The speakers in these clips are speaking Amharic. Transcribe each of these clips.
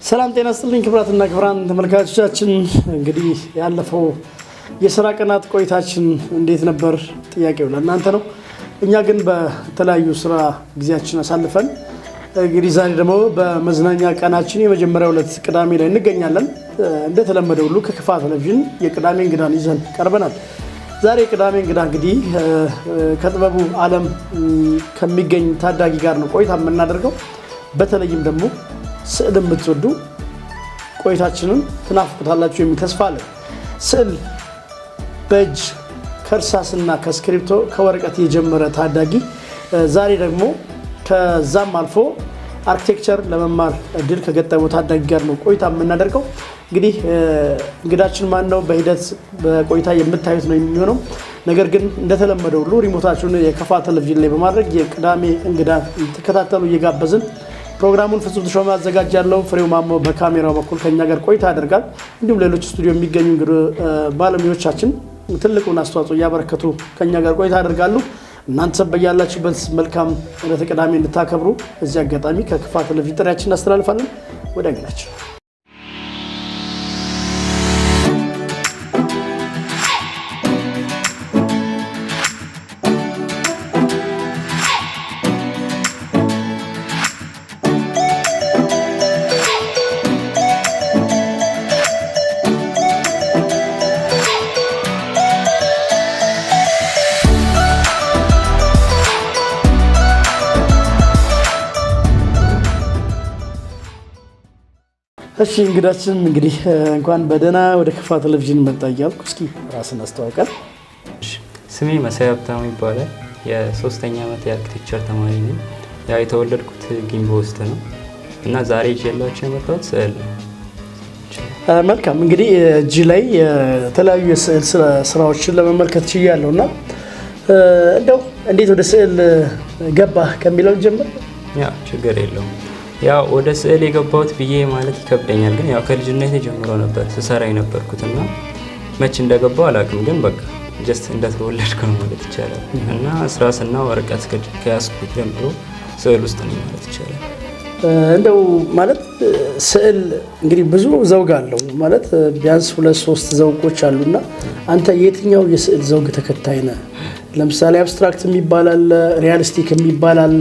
ሰላም ጤና ይስጥልኝ ክብራትና ክብራን ተመልካቾቻችን እንግዲህ ያለፈው የሥራ ቀናት ቆይታችን እንዴት ነበር ጥያቄው ለእናንተ ነው እኛ ግን በተለያዩ ስራ ጊዜያችን አሳልፈን እንግዲህ ዛሬ ደግሞ በመዝናኛ ቀናችን የመጀመሪያው ዕለት ቅዳሜ ላይ እንገኛለን እንደተለመደው ሁሉ ከክፋ ቴሌቪዥን የቅዳሜ እንግዳን ይዘን ቀርበናል ዛሬ ቅዳሜ እንግዳ እንግዲህ ከጥበቡ ዓለም ከሚገኝ ታዳጊ ጋር ነው ቆይታ የምናደርገው በተለይም ደግሞ ስዕል የምትወዱ ቆይታችንን ትናፍቁታላችሁ የሚል ተስፋ አለን ስዕል በእጅ ከእርሳስና ከስክሪፕቶ ከወረቀት የጀመረ ታዳጊ ዛሬ ደግሞ ከዛም አልፎ አርኪቴክቸር ለመማር እድል ከገጠመው ታዳጊ ጋር ነው ቆይታ የምናደርገው እንግዲህ እንግዳችን ማን ነው በሂደት በቆይታ የምታዩት ነው የሚሆነው ነገር ግን እንደተለመደው ሁሉ ሪሞታችሁን የከፋ ቴሌቪዥን ላይ በማድረግ የቅዳሜ እንግዳ ተከታተሉ እየጋበዝን ፕሮግራሙን ፍጹም ተሾመ አዘጋጃለሁ ፍሬው ማሞ በካሜራው በኩል ከኛ ጋር ቆይታ ያደርጋል እንዲሁም ሌሎች ስቱዲዮ የሚገኙ ባለሙያዎቻችን ትልቁን አስተዋጽኦ ያበረከቱ ከኛ ጋር ቆይታ ያደርጋሉ እናንተ በያላችሁበት መልካም ዕለተ ቅዳሜ እንድታከብሩ እዚህ አጋጣሚ ከክፋ ቴሌቪዥን ጥሪያችንን እናስተላልፋለን ወደ እንግዳችን እሺ እንግዳችን እንግዲህ እንኳን በደና ወደ ክፋ ቴሌቪዥን መጣ እያልኩ እስኪ ራስን አስተዋውቀን ስሜ መሳይ ሀብታሙ ይባላል የ3ኛ ዓመት የአርኪቴክቸር ተማሪ ነኝ ያው የተወለድኩት ጊምቦ ውስጥ ነው እና ዛሬ ይዤላችሁ የመጣሁት ስዕል ነው መልካም እንግዲህ እጅ ላይ የተለያዩ የስዕል ስራዎችን ለመመልከት ችያለሁና እንደው እንዴት ወደ ስዕል ገባህ ከሚለው ጀምር ያ ችግር የለውም ያው ወደ ስዕል የገባሁት ብዬ ማለት ይከብደኛል ግን ያው ከልጅነቴ ጀምሮ ነበር ስሰራ የነበርኩትና መች እንደገባው አላውቅም ግን በቃ ጀስት እንደተወለድኩ ነው ማለት ይቻላል እና ስራስና ወረቀት ከያዝኩት ጀምሮ ስዕል ውስጥ ነው ማለት ይቻላል እንደው ማለት ስዕል እንግዲህ ብዙ ዘውግ አለው ማለት ቢያንስ 2-3 ዘውጎች አሉና አንተ የትኛው የስዕል ዘውግ ተከታይ ነህ ለምሳሌ አብስትራክት የሚባል አለ ሪያሊስቲክ የሚባል አለ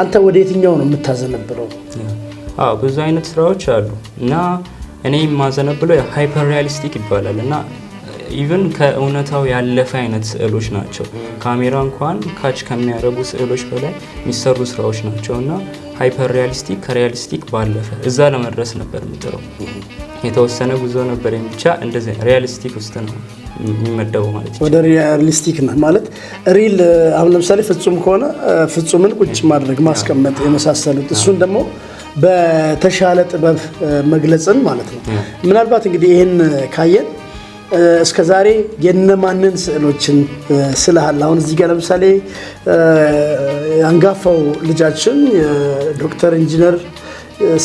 አንተ ወደ የትኛው ነው የምታዘነብለው ብዙ አይነት ስራዎች አሉ እና እኔ የማዘነብለው ሃይፐር ሪያሊስቲክ ይባላል እና ኢቭን ከእውነታው ያለፈ አይነት ስዕሎች ናቸው ካሜራ እንኳን ካች ከሚያደርጉ ስዕሎች በላይ የሚሰሩ ስራዎች ናቸውና ሃይፐር ሪያሊስቲክ ከሪያሊስቲክ ባለፈ እዛ ለመድረስ ነበር የምጥረው የተወሰነ ጉዞ ነበር ብቻ እንደዚህ ሪያሊስቲክ ውስጥ ነው የሚመደበው ማለት ነው ወደ ሪያሊስቲክ ነው ማለት ሪል አሁን ለምሳሌ ፍጹም ከሆነ ፍጹምን ቁጭ ማድረግ ማስቀመጥ የመሳሰሉት እሱን ደግሞ በተሻለ ጥበብ መግለጽን ማለት ነው ምናልባት እንግዲህ ይሄን ካየን እስከዛሬ የነማንን ስዕሎችን ስለሃል አሁን እዚህ ጋር ለምሳሌ አንጋፋው ልጃችን ዶክተር ኢንጂነር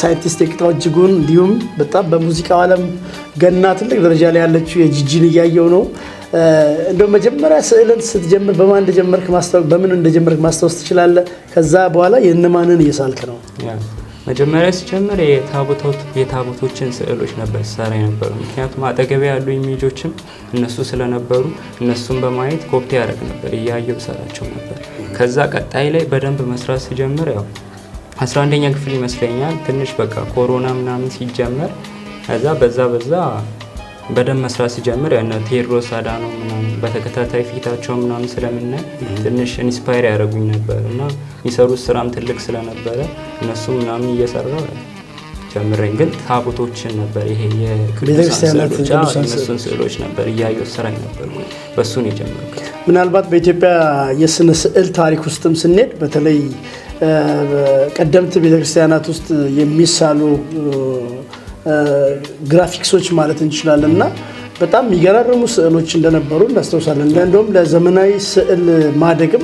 ሳይንቲስት የቅጣው እጅጉን እንዲሁም በጣም በሙዚቃው ዓለም ገና ትልቅ ደረጃ ላይ ያለችው የጂጂን እያየው ነው እንደው መጀመሪያ ስዕልን ስትጀምር በምን እንደጀመርክ ማስታወስ ትችላለህ ከዛ በኋላ የነማንን እየሳልክ ነው መጀመሪያ ሲጀምር የታቦቶችን ስዕሎች ነበር ሰራ የነበሩ ምክንያቱም አጠገቤ ያሉ ኢሜጆችም እነሱ ስለነበሩ እነሱን በማየት ኮፒ ያደርግ ነበር እያየው ሰራቸው ነበር ከዛ ቀጣይ ላይ በደንብ መስራት ሲጀምር ያው 11ኛ ክፍል ይመስለኛል ትንሽ በቃ ኮሮና ምናምን ሲጀመር ከዛ በዛ በደንብ መስራት ሲጀምር ያና ቴዎድሮስ አድሃኖም ምናምን በተከታታይ ፊታቸው ምናምን ስለምናይ ትንሽ ኢንስፓየር ያደርጉኝ ነበርና የሚሰሩት ስራም ትልቅ ስለነበረ እነሱ ምናምን እየሰራው ጀምረኝ ግን ታቦቶችን ነበር ይሄ የክርስቲያኖችን ስዕሎች ነበር እያየሁ ስራኝ ነበር በሱ ነው የጀመርኩት ምናልባት በኢትዮጵያ የስነ ስዕል ታሪክ ውስጥም ስንሄድ በተለይ ቀደምት ቤተክርስቲያናት ውስጥ የሚሳሉ ግራፊክሶች ማለት እንችላለንና በጣም የሚገራርሙ ስዕሎች እንደነበሩ እናስተውሳለን እንደውም ለዘመናዊ ስዕል ማደግም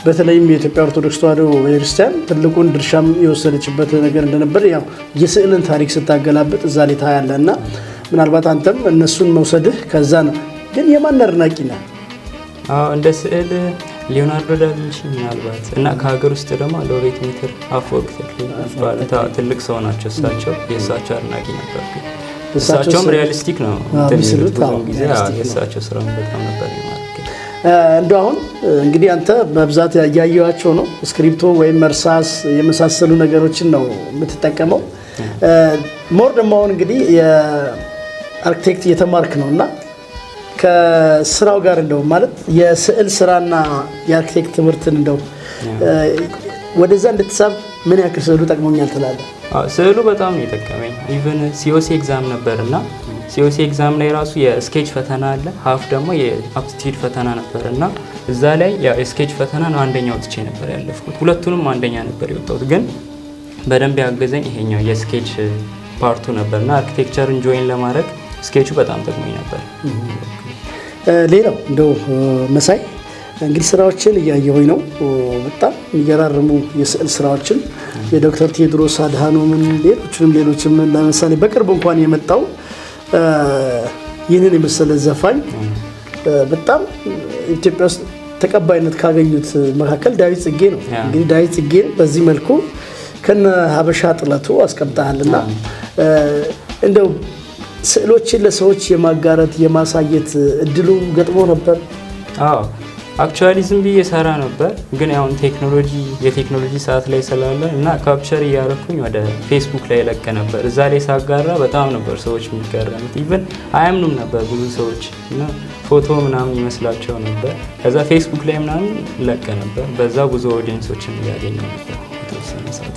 በተለይም የኢትዮጵያ ኦርቶዶክስ ተዋሕዶ ቤተክርስቲያን ትልቁን ድርሻም የወሰደችበት ነገር እንደነበር ያው የስዕልን ታሪክ ስታገላብጥ እዛ ላይ ታያለና ምናልባት አንተም እነሱን መውሰድህ ከዛ ነው ግን የማን አድናቂ ነህ እንደ ስዕል ሊዮናርዶ ዳቪንቺ ምናልባት እና ከሀገር ውስጥ ደግሞ ሎሬት ሜትር አፈወርቅ ተክሌ ባለታ ትልቅ ሰው ናቸው። እሳቸው የእሳቸው አድናቂ ነበር። እሳቸውም ሪያሊስቲክ ነው የሚሉት ብዙ ጊዜ የእሳቸው ስራ በጣም ነበር ማለት እንደ አሁን እንግዲህ አንተ በብዛት ያያያቸው ነው ስክሪፕቶ ወይም እርሳስ የመሳሰሉ ነገሮችን ነው የምትጠቀመው። ሞር ደግሞ አሁን እንግዲህ የአርክቴክት እየተማርክ ነውና ከስራው ጋር እንደው ማለት የስዕል ስራና የአርክቴክት ትምህርትን እንደው ወደዛ እንድትሳብ ምን ያክል ስዕሉ ጠቅሞኛል ትላለህ? ስዕሉ በጣም ነው የጠቀመኝ። ኢቭን ሲኦሲ ኤግዛም ነበርና ሲኦሲ ኤግዛም ላይ ራሱ የስኬች ፈተና አለ፣ ሀፍ ደግሞ የአፕቲቲዩድ ፈተና ነበርና እዛ ላይ የስኬች ፈተና ነው አንደኛ ወጥቼ ነበር ያለፍኩት። ሁለቱንም አንደኛ ነበር የወጣሁት፣ ግን በደንብ ያገዘኝ ይሄኛው የስኬች ፓርቱ ነበርና አርኪቴክቸርን ጆይን ለማድረግ ስኬቹ በጣም ጠቅሞኝ ነበር። ሌላው እንደው መሳይ እንግዲህ ስራዎችን እያየሁኝ ነው። በጣም የሚገራርሙ የስዕል ስራዎችን የዶክተር ቴዎድሮስ አድሃኖምን ሌሎችም ለምሳሌ በቅርብ እንኳን የመጣው ይህንን የመሰለ ዘፋኝ በጣም ኢትዮጵያ ውስጥ ተቀባይነት ካገኙት መካከል ዳዊት ጽጌ ነው። እንግዲህ ዳዊት ጽጌን በዚህ መልኩ ከነ ሀበሻ ጥለቱ አስቀምጠሃልና እንደው ስዕሎችን ለሰዎች የማጋራት የማሳየት እድሉ ገጥሞ ነበር? አዎ አክቹአሊ ዝም ብዬ ሰራ ነበር፣ ግን አሁን የቴክኖሎጂ ሰዓት ላይ ስላለ እና ካፕቸር እያደረኩኝ ወደ ፌስቡክ ላይ ለቀ ነበር። እዛ ላይ ሳጋራ በጣም ነበር ሰዎች የሚገረሙት። ኢቭን አያምኑም ነበር ብዙ ሰዎች እና ፎቶ ምናምን ይመስላቸው ነበር። ከዛ ፌስቡክ ላይ ምናምን ለቀ ነበር። በዛ ብዙ ኦዲየንሶችን እያገኘ ነበር።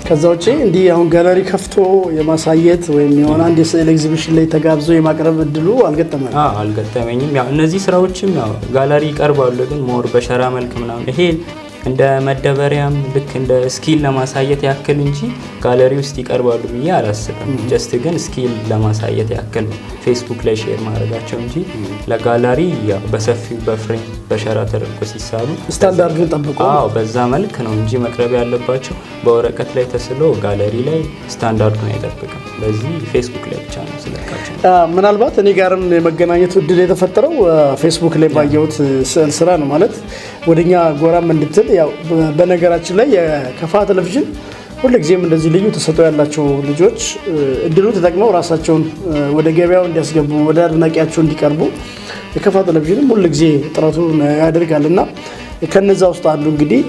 ከዛ ውጪ እንዲህ አሁን ጋለሪ ከፍቶ የማሳየት ወይም የሆነ አንድ የስዕል ኤግዚቢሽን ላይ ተጋብዞ የማቅረብ እድሉ አልገጠመኝም? አልገጠመኝም። ያው እነዚህ ስራዎችም ያው ጋለሪ ይቀርባሉ፣ ግን ሞር በሸራ መልክ ምናምን ይሄ እንደ መደበሪያም ልክ እንደ ስኪል ለማሳየት ያክል እንጂ ጋለሪ ውስጥ ይቀርባሉ ብዬ አላስብም። ጀስት ግን ስኪል ለማሳየት ያክል ፌስቡክ ላይ ሼር ማድረጋቸው እንጂ ለጋለሪ ያው በሰፊው በፍሬም በሸራ ተደርጎ ሲሳሉ ስታንዳርዱን ጠብቆ በዛ መልክ ነው እንጂ መቅረብ ያለባቸው በወረቀት ላይ ተስሎ ጋለሪ ላይ ስታንዳርዱን አይጠብቅም። በዚህ ፌስቡክ ላይ ብቻ ነው ስለቃቸው። ምናልባት እኔ ጋርም የመገናኘቱ እድል የተፈጠረው ፌስቡክ ላይ ባየሁት ስዕል ስራ ነው ማለት ወደኛ ጎራም እንድትል ያው በነገራችን ላይ የከፋ ቴሌቪዥን ሁልጊዜም እንደዚህ ልዩ ተሰጥኦ ያላቸው ልጆች እድሉ ተጠቅመው ራሳቸውን ወደ ገበያው እንዲያስገቡ ወደ አድናቂያቸው እንዲቀርቡ የከፋ ቴሌቪዥንም ሁልጊዜ ጥረቱን ያደርጋልና ከነዛ ውስጥ አንዱ እንግዲህ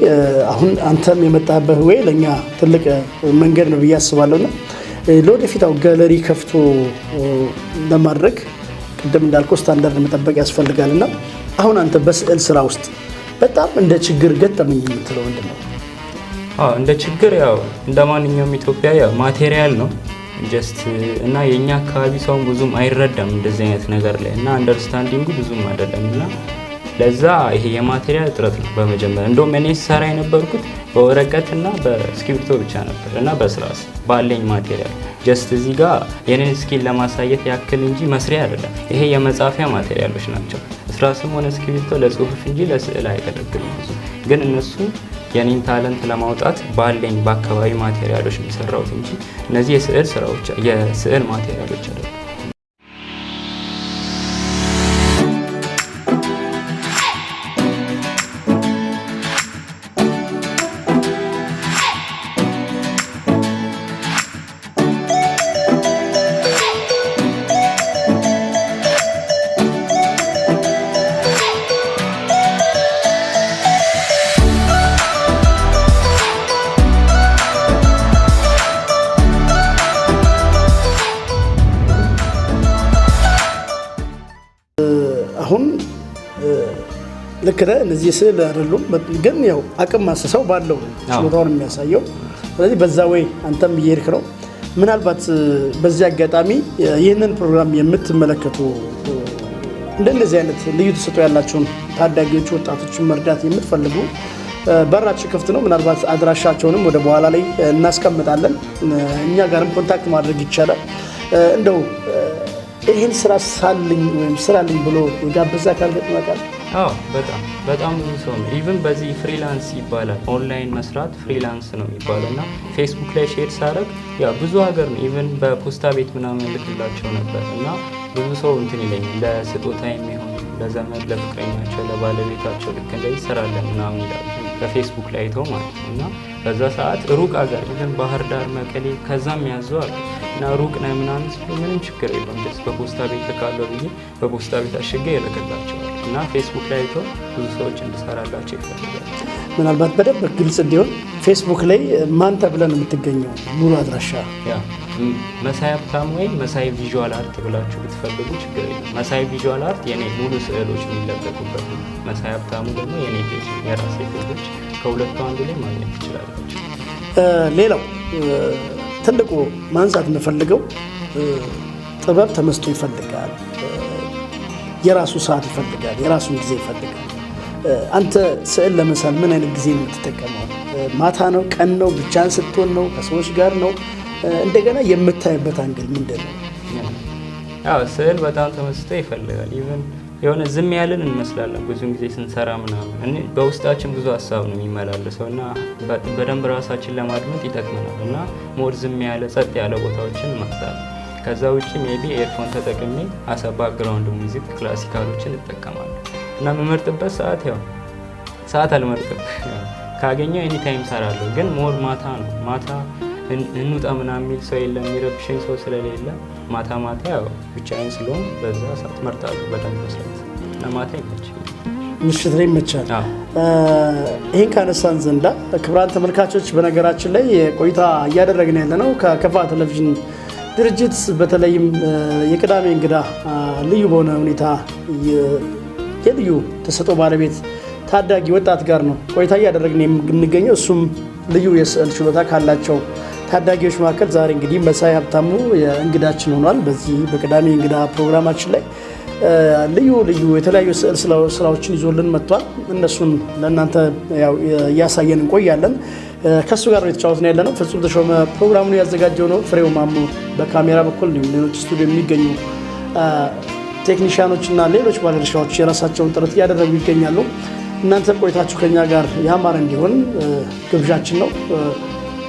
አሁን አንተም የመጣበት ወይ ለኛ ትልቅ መንገድ ነው ብዬ አስባለሁና ለወደፊት አው ጋለሪ ከፍቶ ለማድረግ ቅድም እንዳልኩ ስታንዳርድ መጠበቅ ያስፈልጋልና አሁን አንተ በስዕል ስራ ውስጥ በጣም እንደ ችግር ገጠመኝ የምትለው ምንድነው? እንደ ችግር ያው እንደማንኛውም ኢትዮጵያ ያው ማቴሪያል ነው ጀስት እና የኛ አካባቢ ሰው ብዙም አይረዳም እንደዚህ አይነት ነገር ላይ እና አንደርስታንዲንጉ ብዙም አይደለምና ለዛ ይሄ የማቴሪያል እጥረት ነው በመጀመሪያ። እንደውም እኔ ሰራ የነበርኩት በወረቀትና በስክሪፕቶ ብቻ ነበር እና በስራስ ባለኝ ማቴሪያል ጀስት እዚህ ጋር የኔን ስኪል ለማሳየት ያክል እንጂ መስሪያ አይደለም። ይሄ የመጻፊያ ማቴሪያሎች ናቸው። ስራስም ሆነ ስክሪፕቶ ለጽሁፍ እንጂ ለስዕል አይገለግሉም። ግን እነሱ የኔን ታለንት ለማውጣት ባለኝ በአካባቢ ማቴሪያሎች የሚሰራውት እንጂ እነዚህ የስዕል ስራዎች የስዕል ማቴሪያሎች አይደሉም። አሁን ልክ ነህ። እነዚህ ስዕል አይደሉም፣ ግን ያው አቅም ማሰሰው ባለው ችሎታውን የሚያሳየው። ስለዚህ በዛ ወይ አንተም እየሄድክ ነው። ምናልባት በዚህ አጋጣሚ ይህንን ፕሮግራም የምትመለከቱ እንደነዚህ አይነት ልዩ ተሰጥኦ ያላቸውን ታዳጊዎች ወጣቶችን መርዳት የምትፈልጉ በራችን ክፍት ነው። ምናልባት አድራሻቸውንም ወደ በኋላ ላይ እናስቀምጣለን። እኛ ጋርም ኮንታክት ማድረግ ይቻላል። እንደው ይህን ስራ ሳልኝ ወይም ስራልኝ ብሎ የጋበዛ አካል ገጥሟል? በጣም ብዙ ሰው ነው። ኢቭን በዚህ ፍሪላንስ ይባላል፣ ኦንላይን መስራት ፍሪላንስ ነው የሚባለው እና ፌስቡክ ላይ ሼር ሳደርግ ያ ብዙ ሀገር ነው። ኢቭን በፖስታ ቤት ምናምን ልክላቸው ነበር እና ብዙ ሰው እንትን ይለኛል ለስጦታ የሚሆን ለዘመድ ለፍቅረኛቸው ለባለቤታቸው ልክ እንደዚህ ስራለን ምናምን ይላሉ በፌስቡክ ላይ አይተው ማለት ነው። እና በዛ ሰዓት ሩቅ አገር ግን ባህር ዳር መቀሌ ከዛም ያዘው አሉ እና ሩቅ ነው ምናምን ሲሉ ምንም ችግር የለም ደስ በፖስታ ቤት ልካለሁ ብዬ በፖስታ ቤት አሽጌ ይልክላቸዋል እና ፌስቡክ ላይ አይተው ብዙ ሰዎች እንድሰራላቸው ይፈልጋል። ምናልባት በደንብ ግልጽ እንዲሆን ፌስቡክ ላይ ማን ተብለን የምትገኘው ሙሉ አድራሻ? ያ መሳይ ሀብታሙ ወይም መሳይ ቪዥዋል አርት ብላችሁ ብትፈልጉ ችግር የለም። መሳይ ቪዥዋል አርት የኔ ሙሉ ስዕሎች የሚለቀቁበት ነው። መሳይ ሀብታሙ ደግሞ የኔ ፔጅ የራሴ ፔጆች ከሁለቱ አንዱ ላይ ማግኘት ትችላላችሁ። ሌላው ትልቁ ማንሳት የምፈልገው ጥበብ ተመስጦ ይፈልጋል፣ የራሱ ሰዓት ይፈልጋል፣ የራሱን ጊዜ ይፈልጋል። አንተ ስዕል ለመሳል ምን አይነት ጊዜ ነው የምትጠቀመው? ማታ ነው? ቀን ነው? ብቻን ስትሆን ነው? ከሰዎች ጋር ነው? እንደገና የምታይበት አንግል ምንድን ነው? ያው ስዕል በጣም ተመስጦ ይፈልጋል። ኢቨን የሆነ ዝም ያለን እንመስላለን ብዙን ጊዜ ስንሰራ ምናምን በውስጣችን ብዙ ሀሳብ ነው የሚመላለሰው እና በደንብ ራሳችን ለማድመጥ ይጠቅመናል እና ሞር ዝም ያለ ጸጥ ያለ ቦታዎችን እንመርጣለን። ከዛ ውጭ ሜቢ ኤርፎን ተጠቅሜ አሰ ባክግራውንድ ሙዚክ ክላሲካሎችን እጠቀማለሁ እና የምመርጥበት ሰዓት ያው ሰዓት አልመርጥም ካገኘው ኤኒ ታይም ሰራለሁ። ግን ሞር ማታ ነው። ማታ እንውጣ ምናምን የሚል ሰው የለም፣ የሚረብሸኝ ሰው ስለሌለ ማታ ያው ብቻዬን ስለሆን በዛ ሰዓት መርጣለሁ በደንብ መስራት እና ማታ ይመቻል፣ ምሽት ላይ ይመቻል። ይህን ካነሳን ዘንዳ ክቡራን ተመልካቾች በነገራችን ላይ ቆይታ እያደረግን ያለ ነው ከከፋ ቴሌቪዥን ድርጅት በተለይም የቅዳሜ እንግዳ ልዩ በሆነ ሁኔታ የልዩ ተሰጥኦ ባለቤት ታዳጊ ወጣት ጋር ነው ቆይታ እያደረግን የምንገኘው። እሱም ልዩ የስዕል ችሎታ ካላቸው ታዳጊዎች መካከል ዛሬ እንግዲህ መሳይ ሀብታሙ የእንግዳችን ሆኗል። በዚህ በቅዳሜ እንግዳ ፕሮግራማችን ላይ ልዩ ልዩ የተለያዩ ስዕል ስራዎችን ይዞልን መጥቷል። እነሱን ለእናንተ እያሳየን እንቆያለን። ከሱ ጋር የተጫወትን ያለ ነው። ፍጹም ተሾመ ፕሮግራሙን ያዘጋጀው ነው። ፍሬው ማሙ በካሜራ በኩል ሌሎች ስቱዲዮ የሚገኙ ቴክኒሽያኖች እና ሌሎች ባለድርሻዎች የራሳቸውን ጥረት እያደረጉ ይገኛሉ። እናንተ ቆይታችሁ ከኛ ጋር ያማረ እንዲሆን ግብዣችን ነው።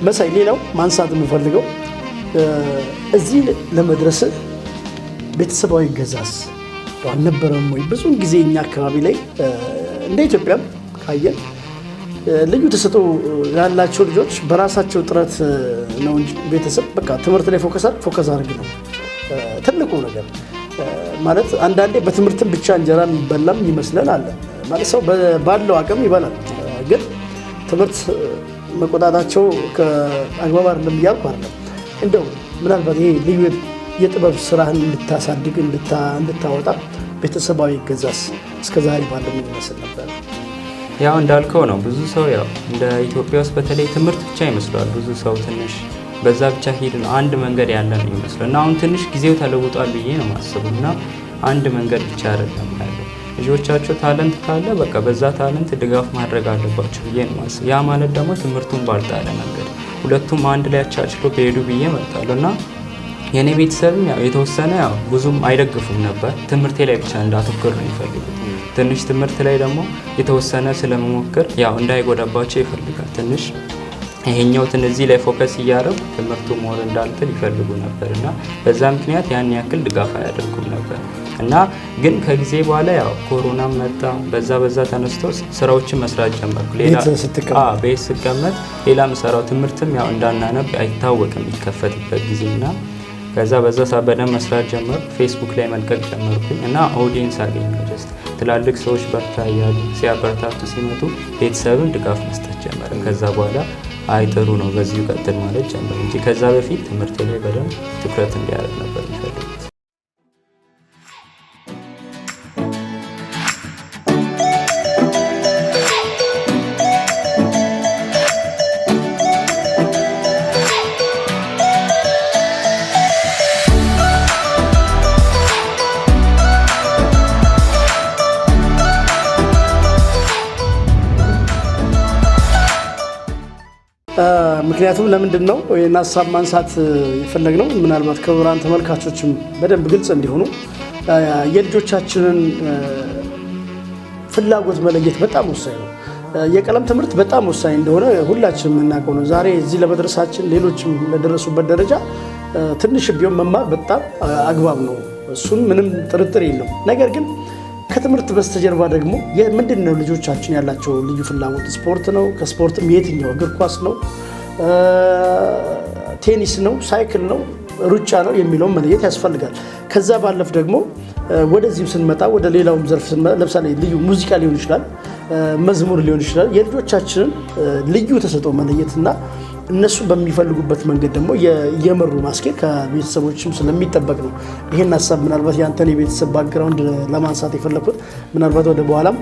መሳይ፣ ሌላው ማንሳት የምፈልገው እዚህ ለመድረስ ቤተሰባዊ ገዛስ አልነበረም ወይ? ብዙውን ጊዜ እኛ አካባቢ ላይ እንደ ኢትዮጵያም ካየን ልዩ ተሰጥኦ ያላቸው ልጆች በራሳቸው ጥረት ነው እንጂ ቤተሰብ በቃ ትምህርት ላይ ፎከስ አድርግ ነው ትልቁ ነገር። ማለት አንዳንዴ በትምህርትም ብቻ እንጀራ የሚበላም ይመስላል አለ ማለት ሰው ባለው አቅም ይበላል። ግን ትምህርት መቆጣታቸው ከአግባብ አይደለም እያልኩ አይደለም። እንደው ምናልባት ይሄ ልዩ የጥበብ ስራህን እንድታሳድግ እንድታወጣ ቤተሰባዊ ገዛስ እስከዛሬ ባለው ምን ይመስል ነበር? ያው እንዳልከው ነው። ብዙ ሰው ያው እንደ ኢትዮጵያ ውስጥ በተለይ ትምህርት ብቻ ይመስላል። ብዙ ሰው ትንሽ በዛ ብቻ ሂድ ነው አንድ መንገድ ያለ ነው ይመስላል። እና አሁን ትንሽ ጊዜው ተለውጧል ብዬ ነው ማስበው። እና አንድ መንገድ ብቻ አይደለም ያለው። ልጆቻቸው ታለንት ካለ በቃ በዛ ታለንት ድጋፍ ማድረግ አለባቸው ብዬ ነው ማስበው። ያ ማለት ደግሞ ትምህርቱን ባልጣለ መንገድ ሁለቱም አንድ ላይ አቻችሎ በሄዱ ብዬ እመርጣለሁ። እና የኔ ቤተሰብም ያው የተወሰነ ያው ብዙም አይደግፉም ነበር። ትምህርቴ ላይ ብቻ እንዳተኩር ነው የሚፈልጉት። ትንሽ ትምህርት ላይ ደግሞ የተወሰነ ስለመሞከር ያው እንዳይጎዳባቸው ይፈልጋል። ትንሽ ይሄኛው እዚህ ላይ ፎከስ እያደረጉ ትምህርቱ ሞር እንዳልጥል ይፈልጉ ነበር እና በዛ ምክንያት ያን ያክል ድጋፍ አያደርጉም ነበር። እና ግን ከጊዜ በኋላ ያው ኮሮና መጣ። በዛ ተነስቶ ስራዎችን መስራት ጀመርኩ። ቤት ስቀመጥ ሌላ ምሰራው ትምህርትም ያው እንዳናነብ አይታወቅም የሚከፈትበት ጊዜና ከዛ በዛ በደንብ መስራት ጀመርኩ። ፌስቡክ ላይ መልቀቅ ጀመርኩኝ እና ኦዲየንስ አገኘሁ። ጀስት ትላልቅ ሰዎች በርታ እያሉ ሲያበረታቱ ሲመጡ ቤተሰብን ድጋፍ መስጠት ጀመረ። ከዛ በኋላ አይ ጥሩ ነው በዚሁ ቀጥል ማለት ጀመር እንጂ ከዛ በፊት ትምህርት ላይ በደንብ ትኩረት እንዲያደርግ ነበር የሚፈልጉት። ምክንያቱም ለምንድን ነው ይህን ሀሳብ ማንሳት የፈለግነው? ምናልባት ክቡራን ተመልካቾችም በደንብ ግልጽ እንዲሆኑ የልጆቻችንን ፍላጎት መለየት በጣም ወሳኝ ነው። የቀለም ትምህርት በጣም ወሳኝ እንደሆነ ሁላችንም የምናውቀው ነው። ዛሬ እዚህ ለመድረሳችን ሌሎችም ለደረሱበት ደረጃ ትንሽ ቢሆን መማር በጣም አግባብ ነው። እሱን ምንም ጥርጥር የለው። ነገር ግን ከትምህርት በስተጀርባ ደግሞ ምንድን ነው ልጆቻችን ያላቸው ልዩ ፍላጎት? ስፖርት ነው? ከስፖርትም የትኛው? እግር ኳስ ነው? ቴኒስ ነው? ሳይክል ነው? ሩጫ ነው? የሚለውን መለየት ያስፈልጋል። ከዛ ባለፍ ደግሞ ወደዚህም ስንመጣ ወደ ሌላውም ዘርፍ ለምሳሌ ልዩ ሙዚቃ ሊሆን ይችላል፣ መዝሙር ሊሆን ይችላል። የልጆቻችንን ልዩ ተሰጥኦ መለየትና እነሱ በሚፈልጉበት መንገድ ደግሞ እየመሩ ማስኬድ ከቤተሰቦችም ስለሚጠበቅ ነው። ይህን ሀሳብ ምናልባት የአንተን የቤተሰብ ባክግራውንድ ለማንሳት የፈለኩት ምናልባት ወደ በኋላም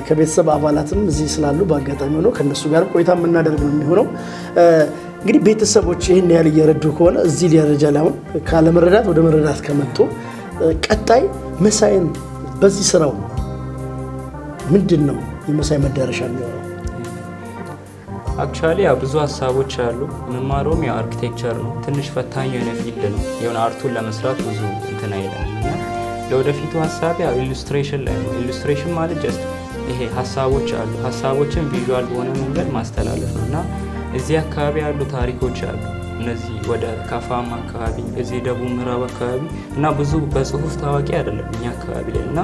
ከቤተሰብ አባላትም እዚህ ስላሉ በአጋጣሚ ሆነው ከእነሱ ጋር ቆይታ የምናደርግ ነው የሚሆነው። እንግዲህ ቤተሰቦች ይህን ያህል እየረዱ ከሆነ እዚህ ደረጃ ላይ አሁን ካለመረዳት ወደ መረዳት ከመጡ ቀጣይ መሳይን በዚህ ስራው ምንድን ነው የመሳይ መዳረሻ የሚሆነው? አክቹዋሊ ያው ብዙ ሀሳቦች አሉ። መማሩም ያው አርኪቴክቸር ነው። ትንሽ ፈታኝ የሆነ ፊልድ ነው። የሆነ አርቱን ለመስራት ብዙ እንትን አይለንም እና ለወደፊቱ ሀሳብ ያው ኢሉስትሬሽን ላይ ነው። ኢሉስትሬሽን ማለት ጀስት ይሄ ሀሳቦች አሉ። ሀሳቦችን ቪዥዋል በሆነ መንገድ ማስተላለፍ ነው እና እዚህ አካባቢ ያሉ ታሪኮች አሉ። እነዚህ ወደ ካፋማ አካባቢ፣ እዚህ ደቡብ ምዕራብ አካባቢ እና ብዙ በጽሁፍ ታዋቂ አይደለም እኛ አካባቢ ላይ እና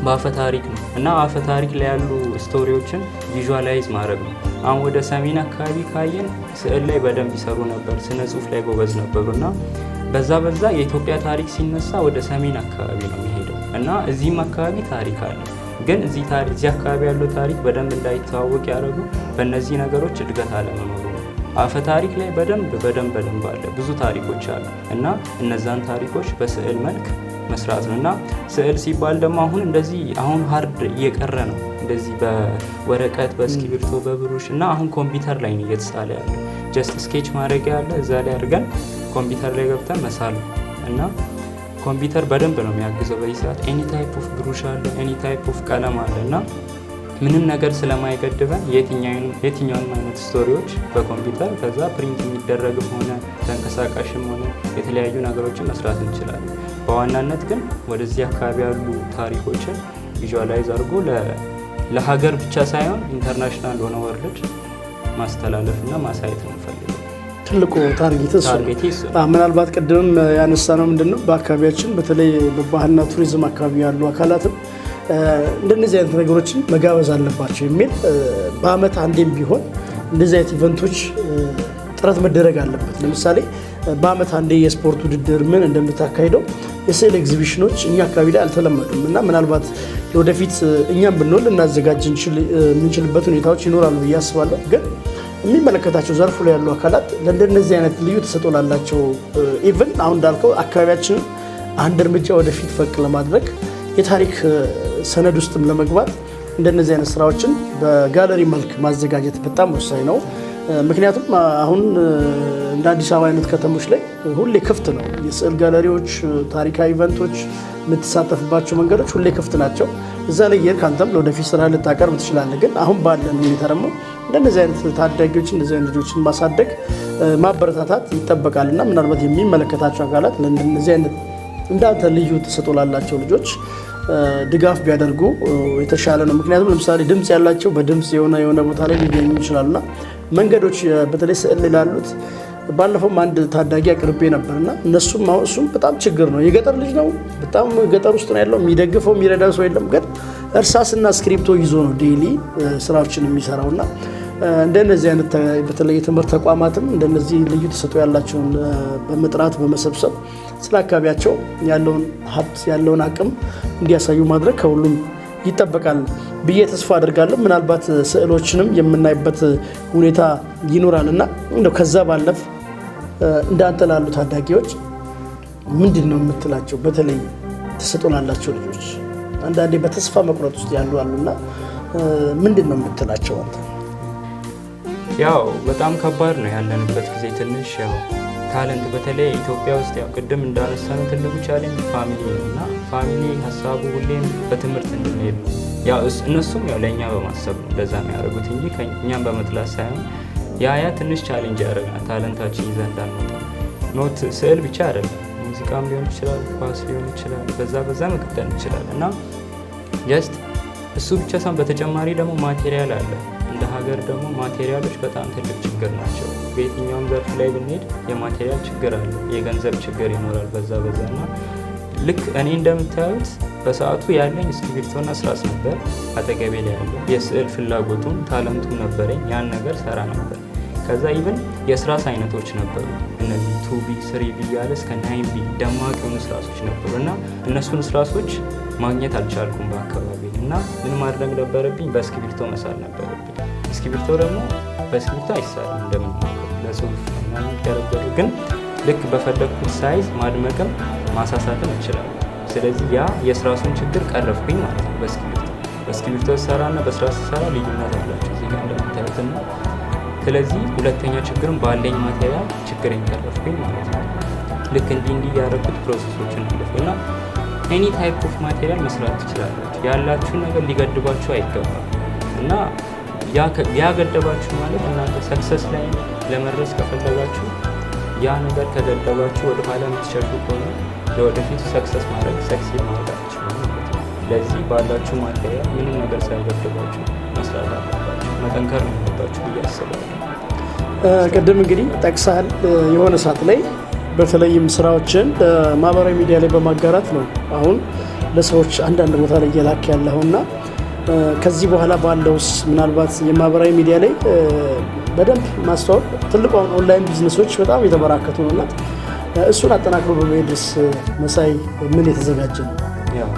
በአፈ ታሪክ ነው እና አፈ ታሪክ ላይ ያሉ ስቶሪዎችን ቪዥዋላይዝ ማድረግ ነው። አሁን ወደ ሰሜን አካባቢ ካየን ስዕል ላይ በደንብ ይሰሩ ነበር፣ ስነ ጽሁፍ ላይ ጎበዝ ነበሩ እና በዛ የኢትዮጵያ ታሪክ ሲነሳ ወደ ሰሜን አካባቢ ነው የሚሄደው እና እዚህም አካባቢ ታሪክ አለ። ግን እዚህ አካባቢ ያለው ታሪክ በደንብ እንዳይተዋወቅ ያደረጉ በእነዚህ ነገሮች እድገት አለመኖሩ ነው። አፈ ታሪክ ላይ በደንብ አለ፣ ብዙ ታሪኮች አሉ እና እነዛን ታሪኮች በስዕል መልክ መስራት ነው እና ስዕል ሲባል ደግሞ አሁን ሀርድ እየቀረ ነው። እንደዚህ በወረቀት በእስክሪብቶ በብሩሽ እና አሁን ኮምፒውተር ላይ ነው እየተሳለ ያለው። ጀስት ስኬች ማድረጊያ ያለ እዛ ላይ አድርገን ኮምፒውተር ላይ ገብተን መሳል እና ኮምፒውተር በደንብ ነው የሚያግዘው። በዚህ ሰዓት ኤኒ ታይፕ ኦፍ ብሩሽ አለ፣ ኤኒ ታይፕ ኦፍ ቀለም አለ እና ምንም ነገር ስለማይገድበን የትኛውንም አይነት ስቶሪዎች በኮምፒውተር ከዛ ፕሪንት የሚደረግም ሆነ ተንቀሳቃሽም ሆነ የተለያዩ ነገሮችን መስራት እንችላለን። በዋናነት ግን ወደዚህ አካባቢ ያሉ ታሪኮችን ቪዥዋላይዝ አድርጎ ለሀገር ብቻ ሳይሆን ኢንተርናሽናል ሆነ ወርልድ ማስተላለፍና ማሳየት ነው ፈልገው ትልቁ ታርጌት እሱ። ምናልባት ቅድምም ያነሳ ነው ምንድነው በአካባቢያችን በተለይ በባህልና ቱሪዝም አካባቢ ያሉ አካላትም እንደነዚህ አይነት ነገሮችን መጋበዝ አለባቸው የሚል በአመት አንዴም ቢሆን እንደዚህ አይነት ኢቨንቶች ጥረት መደረግ አለበት። ለምሳሌ በአመት አንዴ የስፖርት ውድድር ምን እንደምታካሂደው የስዕል ኤግዚቢሽኖች እኛ አካባቢ ላይ አልተለመዱም እና ምናልባት ወደፊት እኛም ብንሆን ልናዘጋጅ የምንችልበት ሁኔታዎች ይኖራሉ ብዬ አስባለሁ። ግን የሚመለከታቸው ዘርፉ ላይ ያሉ አካላት ለእንደነዚህ አይነት ልዩ ተሰጥኦ ላላቸው ኢቨን አሁን እንዳልከው አካባቢያችንን አንድ እርምጃ ወደፊት ፈቅ ለማድረግ የታሪክ ሰነድ ውስጥም ለመግባት እንደነዚህ አይነት ስራዎችን በጋለሪ መልክ ማዘጋጀት በጣም ወሳኝ ነው። ምክንያቱም አሁን እንደ አዲስ አበባ አይነት ከተሞች ላይ ሁሌ ክፍት ነው። የስዕል ጋለሪዎች፣ ታሪካዊ ኢቨንቶች የምትሳተፍባቸው መንገዶች ሁሌ ክፍት ናቸው። እዛ ላይ የሄድክ አንተም ለወደፊት ስራ ልታቀርብ ትችላለህ። ግን አሁን ባለን ሁኔታ ደግሞ እንደነዚህ አይነት ታዳጊዎች እንደዚህ አይነት ልጆችን ማሳደግ ማበረታታት ይጠበቃል እና ምናልባት የሚመለከታቸው አካላት ለእንደዚህ አይነት እንዳንተ ልዩ ተሰጥኦ ላላቸው ልጆች ድጋፍ ቢያደርጉ የተሻለ ነው። ምክንያቱም ለምሳሌ ድምፅ ያላቸው በድምፅ የሆነ ቦታ ላይ ሊገኙ ይችላሉና መንገዶች በተለይ ስዕል ላሉት ባለፈውም አንድ ታዳጊ አቅርቤ ነበርና እሱም በጣም ችግር ነው። የገጠር ልጅ ነው፣ በጣም ገጠር ውስጥ ነው ያለው። የሚደግፈው የሚረዳው ሰው የለም። ግን እርሳስና ስክሪፕቶ ይዞ ነው ዴይሊ ስራዎችን የሚሰራውና እንደነዚህ አይነት በተለይ የትምህርት ተቋማትም እንደነዚህ ልዩ ተሰጥኦ ያላቸውን በመጥራት በመሰብሰብ ስለ አካባቢያቸው ያለውን ሀብት ያለውን አቅም እንዲያሳዩ ማድረግ ከሁሉም ይጠበቃል ብዬ ተስፋ አድርጋለሁ። ምናልባት ስዕሎችንም የምናይበት ሁኔታ ይኖራልና እንደው ከዛ ባለፍ እንዳንተ ላሉ ታዳጊዎች ምንድን ነው የምትላቸው? በተለይ ተሰጥኦ ላላቸው ልጆች አንዳንዴ በተስፋ መቁረጥ ውስጥ ያሉ አሉና ምንድን ነው የምትላቸው አንተ? ያው በጣም ከባድ ነው ያለንበት ጊዜ። ትንሽ ያው ታለንት በተለይ ኢትዮጵያ ውስጥ ያው ቅድም እንዳነሳነው ትልቁ ቻሌንጅ ፋሚሊ ነው እና ፋሚሊ ሀሳቡ ሁሌም በትምህርት እንድንሄድ ነው። ያው እነሱም ያው ለእኛ በማሰብ ነው እንደዛ የሚያደርጉት እንጂ እኛም በመጥላት ሳይሆን ያ ትንሽ ቻሌንጅ ያደርገናል። ታለንታችን ይዘን እንዳንወጣ ኖት ስዕል ብቻ አይደለም፣ ሙዚቃም ሊሆን ይችላል፣ ኳስ ሊሆን ይችላል፣ በዛ መቀጠል እንችላል እና ጀስት እሱ ብቻ ሳይሆን በተጨማሪ ደግሞ ማቴሪያል አለ። እንደ ሀገር ደግሞ ማቴሪያሎች በጣም ትልቅ ችግር ናቸው። በየትኛውም ዘርፍ ላይ ብንሄድ የማቴሪያል ችግር አለ፣ የገንዘብ ችግር ይኖራል በዛ እና ልክ እኔ እንደምታዩት በሰዓቱ ያለኝ እስክሪብቶና ስራስ ነበር አጠገቤ ላይ ያለው። የስዕል ፍላጎቱም ታለንቱም ነበረኝ። ያን ነገር ሰራ ነበር። ከዛ ኢቭን የስራስ አይነቶች ነበሩ። እነዚህ 2B 3B እያለ እስከ 9B ደማቅ የሆኑ ስራሶች ነበሩ እና እነሱን ስራሶች ማግኘት አልቻልኩም በአካባቢ እና ምን ማድረግ ነበረብኝ? በእስክሪብቶ መሳል ነበረብኝ። እስክሪብቶ ደግሞ በእስክሪብቶ አይሳልም እንደምናውቀው ለጽሁፍ ምናምን ያደረገሩ፣ ግን ልክ በፈለግኩት ሳይዝ ማድመቅም ማሳሳትም እችላለሁ። ስለዚህ ያ የስራሱን ችግር ቀረፍኩኝ ማለት ነው። በእስክሪብቶ ሰራና በስራስ ሰራ ልዩነት አላቸው እዚህ ጋር እንደምታዩትና ስለዚህ ሁለተኛ ችግርም ባለኝ ማቴሪያል ችግሬን ቀረፍኩኝ ማለት ነው። ልክ እንዲህ ያደረኩት ፕሮሰሶችን አለፍኩና ኤኒ ታይፕ ኦፍ ማቴሪያል መስራት ትችላላችሁ። ያላችሁን ነገር ሊገድባችሁ አይገባም እና ያ ገደባችሁ ማለት እናንተ ሰክሰስ ላይ ለመድረስ ከፈለጋችሁ ያ ነገር ከገደባችሁ ወደኋላ የምትሸሹ ከሆነ ለወደፊቱ ሰክሰስ ሰክሲድ ማድረግ አትችሉም ማለት ነው። ለዚህ ባላችሁ ማቴሪያል ምንም ነገር ሳይገድባችሁ መስራት አለባችሁ፣ መጠንከር ነው ያለባችሁ ብዬ አስባለሁ። ቅድም እንግዲህ ጠቅሳል የሆነ ሰዓት ላይ በተለይም ስራዎችን ማህበራዊ ሚዲያ ላይ በማጋራት ነው አሁን ለሰዎች አንዳንድ ቦታ ላይ እየላክ ያለውና ከዚህ በኋላ ባለውስ ምናልባት የማህበራዊ ሚዲያ ላይ በደንብ ማስተዋወቅ ትልቁ ኦንላይን ቢዝነሶች በጣም የተበራከቱ ነውና እሱን አጠናክሮ በመድረስ መሳይ ምን የተዘጋጀ ነው? ያው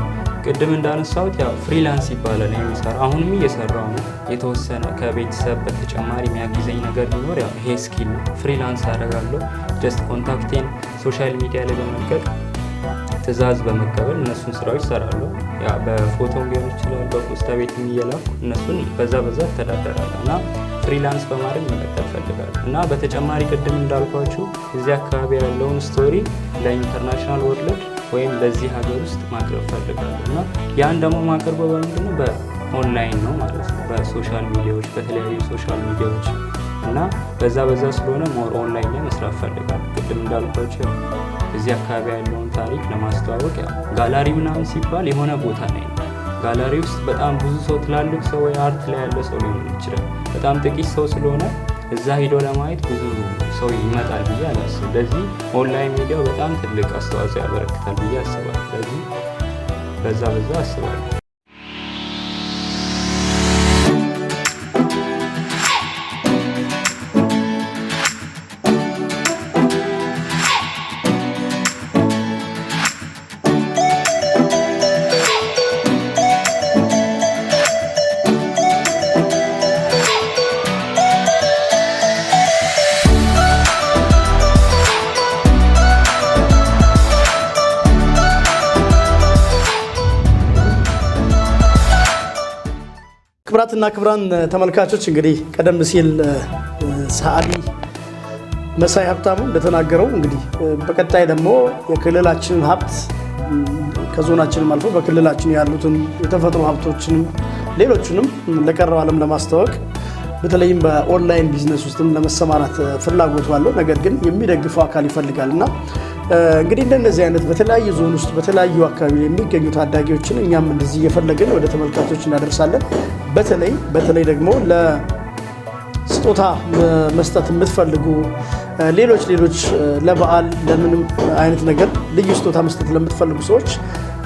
ቅድም እንዳነሳሁት ያው ፍሪላንስ ይባላል የሚሰራ አሁንም እየሰራው ነው። የተወሰነ ከቤተሰብ በተጨማሪ የሚያግዘኝ ነገር ቢኖር ያው ይሄ ስኪል ነው። ፍሪላንስ አደርጋለሁ። ጀስት ኮንታክቴን ሶሻል ሚዲያ ላይ በመልቀቅ ትዕዛዝ በመቀበል እነሱን ስራዎች እሰራለሁ። ያ በፎቶ ሊሆን ይችላል፣ በፖስታ ቤት እየላኩ እነሱን በዛ እተዳደራለሁ እና ፍሪላንስ በማድረግ መቀጠል ፈልጋለሁ እና በተጨማሪ ቅድም እንዳልኳችሁ እዚህ አካባቢ ያለውን ስቶሪ ለኢንተርናሽናል ወርልድ ወይም ለዚህ ሀገር ውስጥ ማቅረብ ፈልጋለሁ እና ያን ደግሞ ማቅረብ በምንድነው በኦንላይን ነው ማለት ነው። በሶሻል ሚዲያዎች በተለያዩ ሶሻል ሚዲያዎች እና በዛ ስለሆነ ሞር ኦንላይን ላይ መስራት ፈልጋለሁ። ቅድም እንዳልኳችሁ እዚህ አካባቢ ያለውን ታሪክ ለማስተዋወቅ ጋላሪ ምናምን ሲባል የሆነ ቦታ ላይ ነው። ጋላሪ ውስጥ በጣም ብዙ ሰው ትላልቅ ሰው ወይ አርት ላይ ያለ ሰው ሊሆን ይችላል። በጣም ጥቂት ሰው ስለሆነ እዛ ሄዶ ለማየት ብዙ ሰው ይመጣል ብዬ አላስብም። ስለዚህ ኦንላይን ሚዲያው በጣም ትልቅ አስተዋጽኦ ያበረክታል ብዬ አስባለሁ። ስለዚህ በዛ አስባለሁ። ክብራትና ክብራን ተመልካቾች እንግዲህ ቀደም ሲል ሰዓሊ መሳይ ሀብታሙ እንደተናገረው እንግዲህ በቀጣይ ደግሞ የክልላችንን ሀብት ከዞናችንም አልፎ በክልላችን ያሉትን የተፈጥሮ ሀብቶችንም ሌሎችንም ለቀረው ዓለም ለማስተዋወቅ በተለይም በኦንላይን ቢዝነስ ውስጥም ለመሰማራት ፍላጎቱ አለው። ነገር ግን የሚደግፈው አካል ይፈልጋልና እንግዲህ እንደነዚህ አይነት በተለያዩ ዞን ውስጥ በተለያዩ አካባቢ የሚገኙ ታዳጊዎችን እኛም እንደዚህ እየፈለግን ወደ ተመልካቾች እናደርሳለን። በተለይ ደግሞ ለስጦታ መስጠት የምትፈልጉ ሌሎች ለበዓል ለምንም አይነት ነገር ልዩ ስጦታ መስጠት ለምትፈልጉ ሰዎች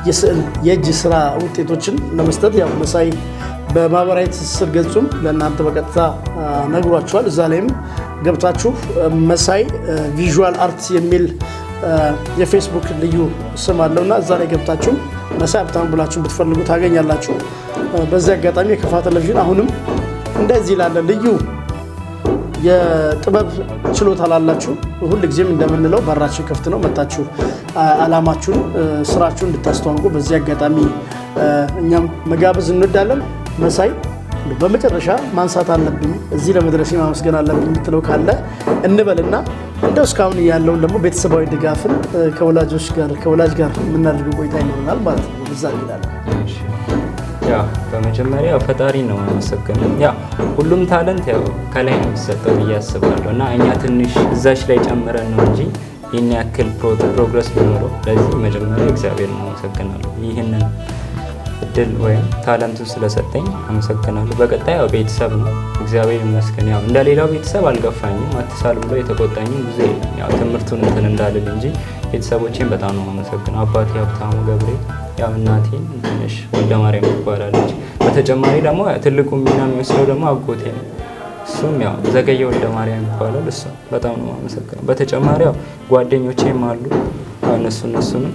የስዕል የእጅ ስራ ውጤቶችን ለመስጠት ያው መሳይ በማህበራዊ ትስስር ገጹም ለእናንተ በቀጥታ ነግሯችኋል። እዛ ላይም ገብታችሁ መሳይ ቪዥዋል አርት የሚል የፌስቡክ ልዩ ስም አለውና እዛ ላይ ገብታችሁ መሳይ ሀብታሙ ብላችሁ ብትፈልጉ ታገኛላችሁ። በዚህ አጋጣሚ የከፋ ቴሌቪዥን አሁንም እንደዚህ ላለ ልዩ የጥበብ ችሎታ ላላችሁ ሁልጊዜም እንደምንለው በራችን ክፍት ነው። መጣችሁ አላማችሁን ስራችሁን እንድታስተዋውቁ በዚህ አጋጣሚ እኛም መጋበዝ እንወዳለን። መሳይ በመጨረሻ ማንሳት አለብኝ እዚህ ለመድረሴ ማመስገን አለብኝ የምትለው ካለ እንበልና እንደው እስካሁን ያለውን ደግሞ ቤተሰባዊ ድጋፍን ከወላጅ ጋር የምናደርገው ቆይታ ይኖረናል ማለት ነው። በዛ እንላለን። በመጀመሪያ ፈጣሪ ነው ማመሰግነው። ሁሉም ታለንት ከላይ ነው የሚሰጠው ብዬ አስባለሁ እና እኛ ትንሽ እዛች ላይ ጨምረን ነው እንጂ ይህን ያክል ፕሮግረስ ቢኖረው ለዚህ መጀመሪያ እግዚአብሔር ነው አመሰግናለሁ። ይህንን እድል ወይም ታለንቱን ስለሰጠኝ አመሰግናለሁ። በቀጣይ ቤተሰብ ነው እግዚአብሔር ይመስገን። እንደሌላው ቤተሰብ አልገፋኝም፣ አትሳል ብሎ የተቆጣኝም ብዙ የለም። ትምህርቱን እንትን እንዳልል እንጂ ቤተሰቦቼን በጣም ነው የማመሰግነው። አባቴ ሀብታሙ ገብሬ፣ ያው እናቴ ትንሽ ወልደ ማርያም ትባላለች። በተጨማሪ ደግሞ ትልቁ ሚና የሚወስደው ደግሞ አጎቴ ነው። እሱም ያው ዘገየ ወልደ ማርያም ይባላል። እሱ በጣም ነው የማመሰግነው። በተጨማሪ ያው ጓደኞቼም አሉ። እነሱንም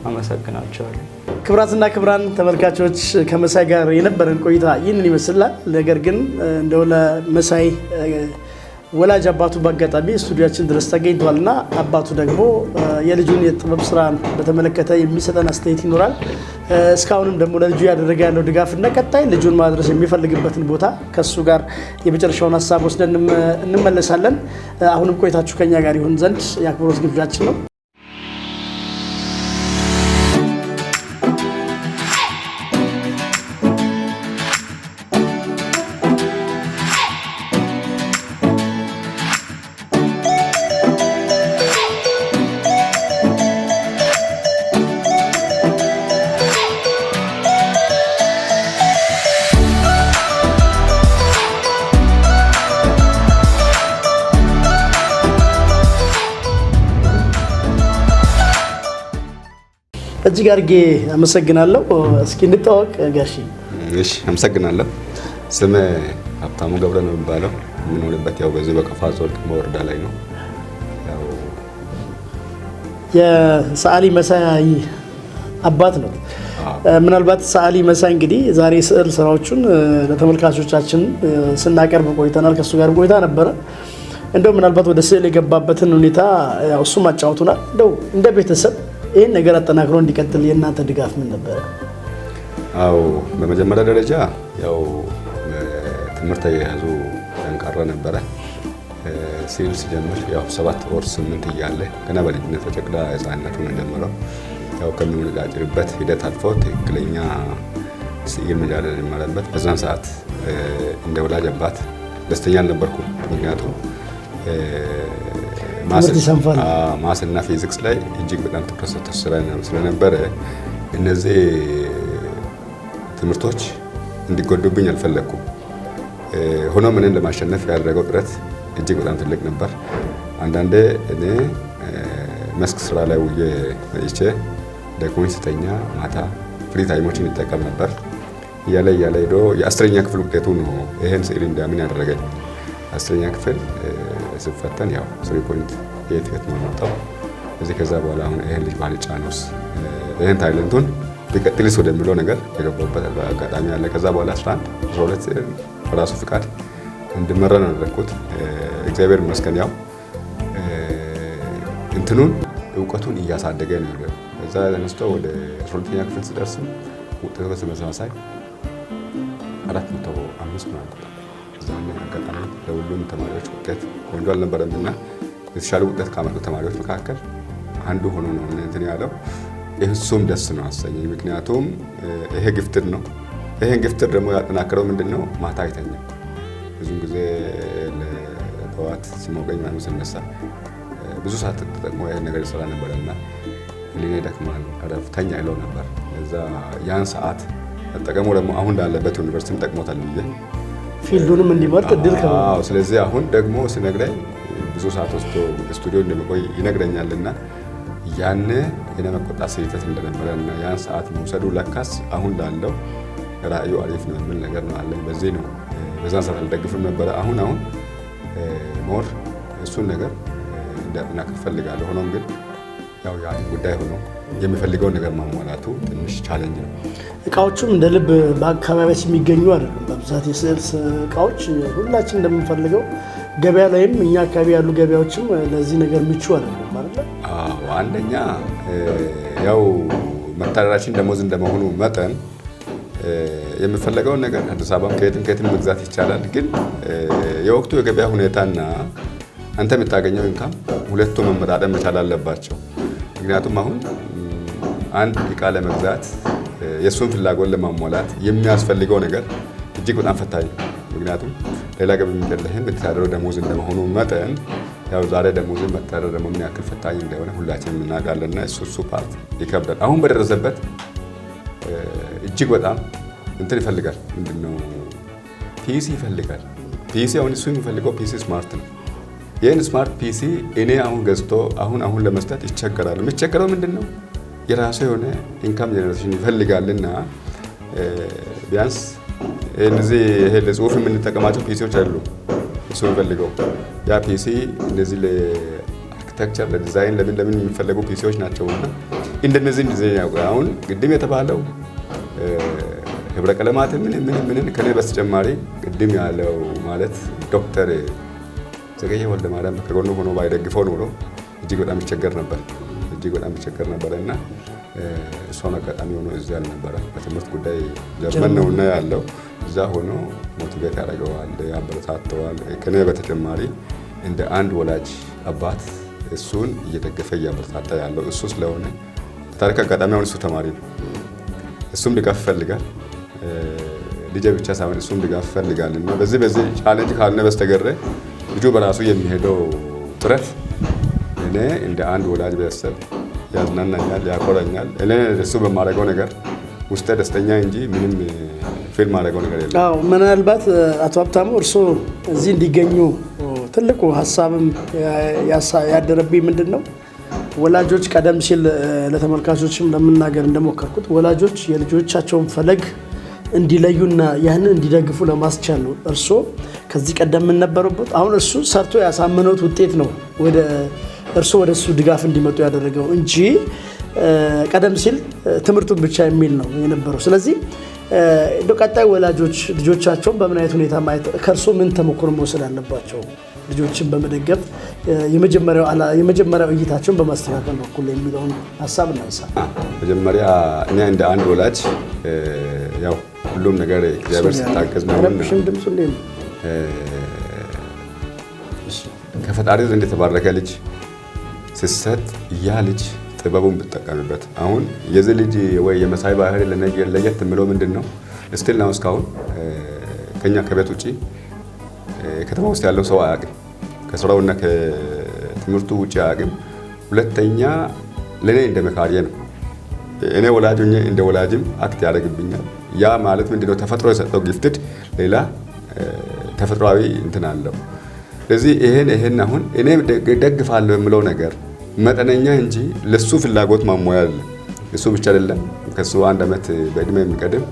አመሰግናቸዋለሁ። ክቡራትና ክቡራን ተመልካቾች ከመሳይ ጋር የነበረን ቆይታ ይህንን ይመስላል። ነገር ግን እንደው ለመሳይ ወላጅ አባቱ በአጋጣሚ ስቱዲያችን ድረስ ተገኝቷልና አባቱ ደግሞ የልጁን የጥበብ ስራን በተመለከተ የሚሰጠን አስተያየት ይኖራል። እስካሁንም ደግሞ ለልጁ ያደረገ ያለው ድጋፍና ቀጣይ ልጁን ማድረስ የሚፈልግበትን ቦታ ከሱ ጋር የመጨረሻውን ሀሳብ ወስደን እንመለሳለን። አሁንም ቆይታችሁ ከኛ ጋር ይሁን ዘንድ የአክብሮት ግብዣችን ነው። እጅግ አድርጌ አመሰግናለሁ። እስኪ እንታወቅ ጋሺ። እሺ፣ አመሰግናለሁ። ስሜ ሀብታሙ ገብረ ነው የሚባለው። የምኖርበት ያው በዚህ በከፋ ዞን ወረዳ ላይ ነው። ያው የሰዓሊ መሳይ አባት ነው። ምናልባት ሰዓሊ መሳይ እንግዲህ ዛሬ ስዕል ስራዎቹን ለተመልካቾቻችን ስናቀርብ ቆይተናል። ከሱ ጋር ቆይታ ነበረ። እንደው ምናልባት ወደ ስዕል የገባበትን ሁኔታ ያው እሱም አጫውቱናል። እንደው እንደ ቤተሰብ ይህን ነገር አጠናክሮ እንዲቀጥል የእናንተ ድጋፍ ምን ነበረ? አዎ በመጀመሪያ ደረጃ ያው ትምህርት የያዙ ጠንካራ ነበረ። ስዕል ሲጀምር ያው 7 ወር 8 እያለ ገና በልጅነት በጨቅላ ሕፃንነቱን ጀምረው ያው ከሚወዳደርበት ሂደት አልፎ ትክክለኛ ስዕል መጃል ጀመረበት። በዛን ሰዓት እንደ ወላጅ አባት ደስተኛ አልነበርኩም። ምክንያቱም ማስና ፊዚክስ ላይ እጅግ በጣም ትኩረት ሰጥቶ ስለነበረ እነዚህ ትምህርቶች እንዲጎዱብኝ አልፈለግኩም። ሆኖም እኔን ለማሸነፍ ያደረገው ጥረት እጅግ በጣም ትልቅ ነበር። አንዳንዴ እኔ መስክ ስራ ላይ ውዬ መጥቼ ደክሞኝ ስተኛ ማታ ፍሪ ታይሞችን ይጠቀም ነበር። እያለ ሄዶ የ10ኛ ክፍል ውጤቱ ነው ይሄን ስዕል እንዳምን ያደረገኝ። 10ኛ ክፍል ስፈተን ያው 3.8 ነው የመጣው። እዚህ ከዛ በኋላ አሁን ይሄን ልጅ ባልጫነውስ ይሄን ታይለንቱን ቢቀጥልስ ወደሚለው ነገር የገባበት አጋጣሚ አለ። ከዛ በኋላ 11 12 በራሱ ፍቃድ እንድመራ ነው ያደረኩት። እግዚአብሔር ይመስገን ያው እንትኑን እውቀቱን እያሳደገ ነው ያለው። ከዛ ተነስቶ ወደ 12ኛ ክፍል ሲደርስም ውጤቱ በተመሳሳይ 405 ነው ያለው። አጋጣሚ ለሁሉም ተማሪዎች ውጤት ቆንጆ አልነበረም እና የተሻለ ውጤት ካመጡ ተማሪዎች መካከል አንዱ ሆኖ ነው እንትን ያለው። እሱም ደስ ነው አሰኘኝ። ምክንያቱም ይሄ ግፍትር ነው። ይሄን ግፍትር ደግሞ ያጠናከረው ምንድነው? ማታ አይተኛም። ብዙ ጊዜ ለጠዋት ሲሞቀኝ ምናምን ስነሳ ብዙ ሰዓት ተጠቅሞ ይሄን ነገር ይሰራ ነበርና ሊኔ ደክማል አረፍተኛ ይለው ነበር። እዛ ያን ሰዓት ተጠቀሙ ደግሞ አሁን ላለበት ዩኒቨርሲቲም ጠቅሞታል ብዬ ፊልዱንም እንዲመርጥ እድል ከማው። ስለዚህ አሁን ደግሞ ሲነግረኝ ብዙ ሰዓት ወስዶ ስቱዲዮ እንደሚቆይ ይነግረኛልና ያኔ የኔ መቆጣት ስህተት እንደነበረና ያን ሰዓት መውሰዱ ለካስ አሁን ላለው ራእዩ አሪፍ ነው የሚል ነገር ነው አለኝ። በዚህ ነው በዛን ሰዓት አልደግፍም ነበረ። አሁን ሞር እሱን ነገር እንዲያጠናክር እፈልጋለሁ። ሆኖም ግን ያው ያ ጉዳይ ሆኖ የሚፈልገውን ነገር ማሟላቱ ትንሽ ቻሌንጅ ነው። እቃዎቹም እንደ ልብ በአካባቢያችን የሚገኙ አይደሉም። በብዛት የስዕል እቃዎች ሁላችን እንደምንፈልገው ገበያ ላይም እኛ አካባቢ ያሉ ገበያዎችም ለዚህ ነገር ምቹ አይደሉም ማለት ነው። አዎ አንደኛ ያው መተዳደሪያችን ደሞዝ እንደመሆኑ መጠን የሚፈለገውን ነገር አዲስ አበባም ከየትም መግዛት ይቻላል። ግን የወቅቱ የገበያ ሁኔታና አንተ የምታገኘው ኢንካም ሁለቱ መመጣጠን መቻል አለባቸው። ምክንያቱም አሁን አንድ እቃ ለመግዛት የእሱን ፍላጎት ለማሟላት የሚያስፈልገው ነገር እጅግ በጣም ፈታኝ ነው። ምክንያቱም ሌላ ገቢ የሚደለህን የምትተዳደረው ደሞዝ እንደመሆኑ መጠን ያው ዛሬ ደሞዝን መተዳደር ደግሞ ምን ያክል ፈታኝ እንደሆነ ሁላችንም እናውቃለንና እሱ ፓርት ይከብዳል። አሁን በደረሰበት እጅግ በጣም እንትን ይፈልጋል። ምንድነው ፒሲ ይፈልጋል። ፒሲ አሁን እሱ የሚፈልገው ፒሲ ስማርት ነው። ይህን ስማርት ፒሲ እኔ አሁን ገዝቶ አሁን ለመስጠት ይቸገራል። የሚቸገረው ምንድን ነው? የራሱ የሆነ ኢንካም ጀነሬሽን ይፈልጋልና ቢያንስ እነዚህ ይሄ ለጽሁፍ የምንጠቀማቸው ፒሲዎች አሉ። እሱ የሚፈልገው ያ ፒሲ እነዚህ ለአርኪቴክቸር ለዲዛይን ለምን የሚፈለጉ ፒሲዎች ናቸውና እንደነዚህ ያው አሁን ቅድም የተባለው ህብረ ቀለማት ምን ከኔ በስተጨማሪ ቅድም ያለው ማለት ዶክተር ዘገየ ወልደ ማርያም ከጎኑ ሆኖ ባይደግፈው ኖሮ እጅግ በጣም ይቸገር ነበር እና እሷን አጋጣሚ ሆኖ እዚህ አልነበረ። በትምህርት ጉዳይ ጀርመን ነውና ያለው እዛ ሆኖ ሞቲቬት ያደርገዋል፣ ያበረታተዋል። ከኔ በተጨማሪ እንደ አንድ ወላጅ አባት እሱን እየደገፈ እያበረታታ ያለው እሱ ስለሆነ ታሪክ አጋጣሚ አሁን እሱ ተማሪ ነው። እሱም ድጋፍ ይፈልጋል። ልጄ ብቻ ሳይሆን እሱም ድጋፍ ይፈልጋል እና በዚህ ቻሌንጅ ካልነ በስተቀር ልጁ በራሱ የሚሄደው ጥረት እኔ እንደ አንድ ወላጅ ቤተሰብ ያዝናናኛል፣ ያኮራኛል። እኔ እሱ በማደርገው ነገር ውስጤ ደስተኛ እንጂ ምንም ፊልም ማድረገው ነገር የለም። አዎ ምናልባት አቶ ሀብታሙ እርስዎ እዚህ እንዲገኙ ትልቁ ሀሳብም ያደረብኝ ምንድን ነው ወላጆች ቀደም ሲል ለተመልካቾችም ለመናገር እንደሞከርኩት ወላጆች የልጆቻቸውን ፈለግ እንዲለዩና ያንን እንዲደግፉ ለማስቻል ነው። እርስዎ ከዚህ ቀደም ምን ነበሩበት? አሁን እሱ ሰርቶ ያሳመነውት ውጤት ነው እርስዎ ወደ እሱ ድጋፍ እንዲመጡ ያደረገው እንጂ ቀደም ሲል ትምህርቱን ብቻ የሚል ነው የነበረው። ስለዚህ ቀጣይ ወላጆች ልጆቻቸውን በምን አይነት ሁኔታ ማየት ከእርስዎ ምን ተሞክሮ መውሰድ አለባቸው? ልጆችን በመደገፍ የመጀመሪያው እይታቸውን በማስተካከል በኩል የሚለውን ሀሳብ እናንሳ። መጀመሪያ እኔ እንደ አንድ ወላጅ ያው ሁሉም ነገር እግዚአብሔር ሲታገዝ ነውና ከፈጣሪ ዘንድ የተባረከ ልጅ ሲሰጥ ያ ልጅ ጥበቡን ብትጠቀምበት። አሁን የዚህ ልጅ ወይ የመሳይ ባህሪ ለየት የምለው ምንድን ነው? እስቲል ነው እስካሁን ከኛ ከቤት ውጪ ከተማ ውስጥ ያለው ሰው አያውቅም። ከስራውና ከትምህርቱ ውጪ አያውቅም። ሁለተኛ ለኔ እንደ መካሪዬ ነው። እኔ ወላጅ ሆኜ እንደ ወላጅም አክት ያደርግብኛል። ያ ማለት ምንድነው? ተፈጥሮ የሰጠው ጊፍትድ ሌላ ተፈጥሯዊ እንትን አለው። ስለዚህ ይሄን አሁን እኔ ደግፋለሁ የምለው ነገር መጠነኛ እንጂ ለሱ ፍላጎት ማሟያ አይደለም። እሱ ብቻ አይደለም፣ ከሱ 1 ዓመት በእድሜ የሚቀድም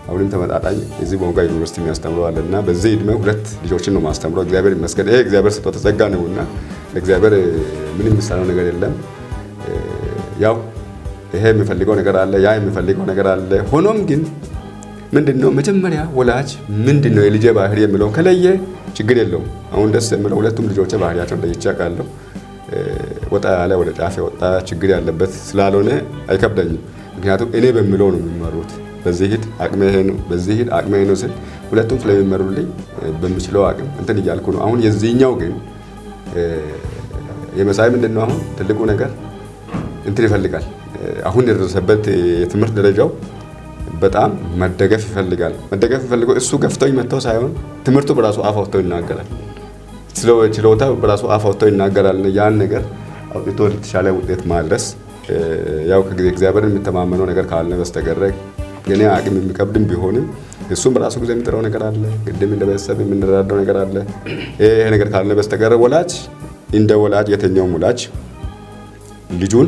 አሁንም ተመጣጣኝ እዚህ ቦንጋ ዩኒቨርሲቲ የሚያስተምረው አለና በዚህ እድሜ 2 ልጆችን ነው ማስተምረው። እግዚአብሔር ይመስገን። ይሄ እግዚአብሔር ስጦታ ተጸጋ ነውና ለእግዚአብሔር ምንም የሚሳነው ነገር የለም። ያው ይሄ የሚፈልገው ነገር አለ፣ ያ የሚፈልገው ነገር አለ። ሆኖም ግን ምንድነው መጀመሪያ ወላጅ ምንድነው የልጄ ባህሪ የሚለው ከለየ ችግር የለውም። አሁን ደስ የሚለው ሁለቱም ልጆቼ ባህሪያቸውን ለይቼ አውቃለሁ። ወጣ ያለ ወደ ጫፍ የወጣ ችግር ያለበት ስላልሆነ አይከብደኝም። ምክንያቱም እኔ በሚለው ነው የሚመሩት። በዚህ ሂድ አቅሜ ይሄ ነው፣ በዚህ ሂድ አቅሜ ይሄ ነው ስል ሁለቱም ስለሚመሩልኝ በምችለው አቅም እንትን እያልኩ ነው። አሁን የዚህኛው ግን የመሳይ ምንድነው አሁን ትልቁ ነገር እንትን ይፈልጋል። አሁን የደረሰበት የትምህርት ደረጃው በጣም መደገፍ ይፈልጋል። መደገፍ ይፈልገው እሱ ገፍቶኝ መጥተው ሳይሆን ትምህርቱ በራሱ አፍ አውጥቶ ይናገራል። ችሎታ በራሱ አፍ አውጥቶ ይናገራል። ያን ነገር አውጥቶ ለተሻለ ውጤት ማድረስ ያው ከእግዚአብሔር የሚተማመነው ነገር ካለ በስተቀር የኔ አቅም የሚከብድም ቢሆንም እሱም በራሱ ጊዜ የሚጥረው ነገር አለ። ቅድም እንደ ቤተሰብ የምንረዳው ነገር አለ። ይሄ ነገር ካለ በስተቀር ወላጅ እንደ ወላጅ የትኛውም ወላጅ ልጁን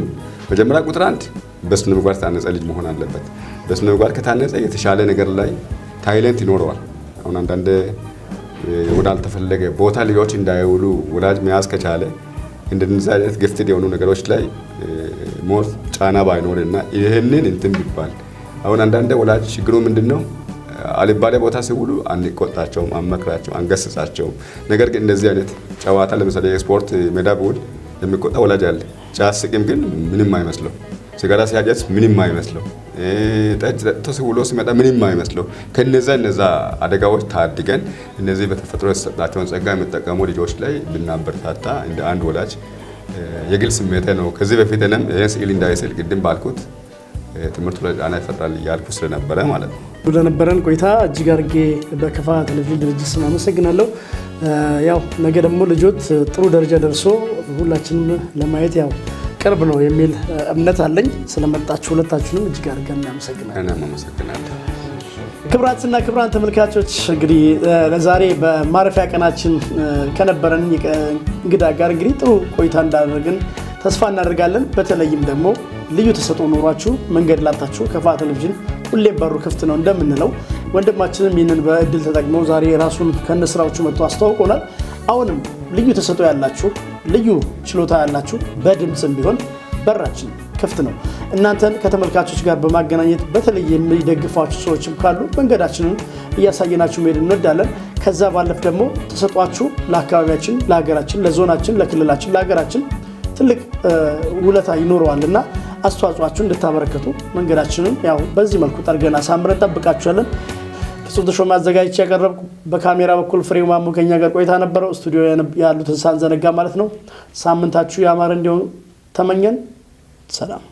መጀመሪያ ቁጥር 1 በስነ ምግባር ታነጸ ልጅ መሆን አለበት። በስነ ምግባር ከታነጸ የተሻለ ነገር ላይ ታይለንት ይኖረዋል። አሁን አንዳንድ ወዳልተፈለገ ቦታ ልጆች እንዳይውሉ ወላጅ መያዝ ከቻለ እንደነዚህ አይነት ግፍትድ የሆኑ ነገሮች ላይ ሞር ጫና ባይኖርና ይሄንን እንትን ቢባል። አሁን አንዳንድ ወላጅ ችግሩ ምንድነው? አልባሌ ቦታ ሲውሉ አንቆጣቸውም፣ አንመክራቸውም፣ አንገስጻቸውም። ነገር ግን እንደዚህ አይነት ጨዋታ ለምሳሌ የስፖርት ሜዳ ቢውል የሚቆጣ ወላጅ አለ። ጫት ሲቅም ግን ምንም አይመስለው፣ ሲጋራ ሲያጨስ ምንም አይመስለው፣ ጠጅ ጠጥቶ ሲውሎ ሲመጣ ምንም አይመስለው። ከነዛ አደጋዎች ታድገን እነዚህ በተፈጥሮ የተሰጣቸውን ጸጋ የሚጠቀሙ ልጆች ላይ ብናበረታታ እንደ አንድ ወላጅ የግል ስሜቴ ነው። ከዚህ በፊት እኔም ይህን ስዕል እንዳይስል ቅድም ባልኩት ትምህርቱ ላይ ጫና ይፈጥራል እያልኩ ስለነበረ ማለት ነው። ለነበረን ቆይታ እጅግ አድርጌ በከፋ ቴሌቪዥን ድርጅት ስም አመሰግናለሁ። ያው ነገ ደግሞ ልጆት ጥሩ ደረጃ ደርሶ ሁላችንም ለማየት ያው ቅርብ ነው የሚል እምነት አለኝ። ስለመጣችሁ ሁለታችሁንም እጅግ አድርገን እናመሰግናለን። እኔም አመሰግናለሁ። ክብራትና ክብራን ተመልካቾች እንግዲህ ለዛሬ በማረፊያ ቀናችን ከነበረን እንግዳ ጋር እንግዲህ ጥሩ ቆይታ እንዳደረግን ተስፋ እናደርጋለን። በተለይም ደግሞ ልዩ ተሰጥኦ ኖሯችሁ መንገድ ላጣችሁ ከፋ ቴሌቪዥን ሁሌ በሩ ክፍት ነው እንደምንለው ወንድማችንም ይህንን በእድል ተጠቅመው ዛሬ ራሱን ከነስራዎቹ መጥቶ አስተዋውቆናል። አሁንም ልዩ ተሰጥኦ ያላችሁ ልዩ ችሎታ ያላችሁ በድምጽም ቢሆን በራችን ክፍት ነው። እናንተን ከተመልካቾች ጋር በማገናኘት በተለይ የሚደግፏችሁ ሰዎችም ካሉ መንገዳችንን እያሳየናችሁ መሄድ እንወዳለን። ከዛ ባለፍ ደግሞ ተሰጧችሁ ለአካባቢያችን፣ ለሀገራችን፣ ለዞናችን፣ ለክልላችን፣ ለሀገራችን ትልቅ ውለታ ይኖረዋልና አስተዋጽኦአችሁን እንድታበረከቱ መንገዳችንን ያው በዚህ መልኩ ጠርገን አሳምረን እንጠብቃችኋለን። ፍጹም ተሾመ አዘጋጅቼ ያቀረብኩ፣ በካሜራ በኩል ፍሬው ማሙ ከኛ ጋር ቆይታ ነበረው። ስቱዲዮ ያሉትን ሳንዘነጋ ማለት ነው። ሳምንታችሁ ያማረ እንዲሆን ተመኘን። ሰላም።